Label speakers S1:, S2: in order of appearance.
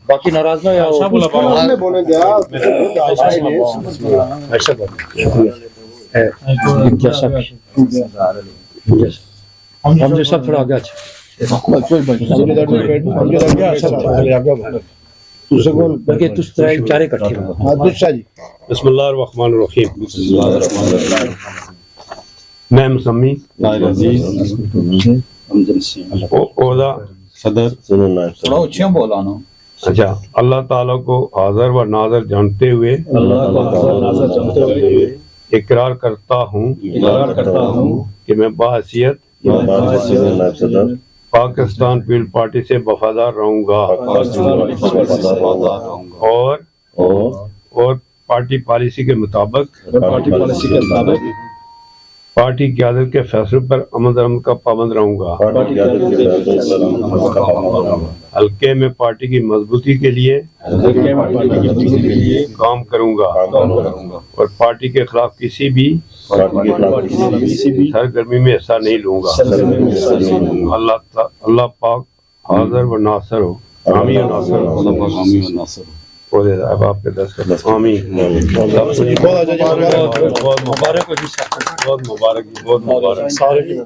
S1: باقی ناراض نہ ہم جو سب تھوڑا آگے
S2: بسم اللہ الرحمن الرحیم. میں مسمی عہدہ صدر. اچھا. اللہ تعالیٰ کو حاضر و ناظر جانتے ہوئے اقرار کرتا ہوں کہ میں بحیثیت پاکستان پیپلز پارٹی سے وفادار رہوں گا اور پارٹی پالیسی کے مطابق پارٹی قیادت کے فیصلوں پر عمل درآمد کا پابند رہوں گا. حلقے میں پارٹی کی مضبوطی کے لیے کام کروں گا اور پارٹی کے خلاف کسی بھی سرگرمی میں حصہ نہیں لوں گا. اللہ پاک حاضر و ناصر ہو. آمین و ناصر ہو. اب آپ کے دستخط. آمین. بہت مبارک ہو جی. بہت مبارک.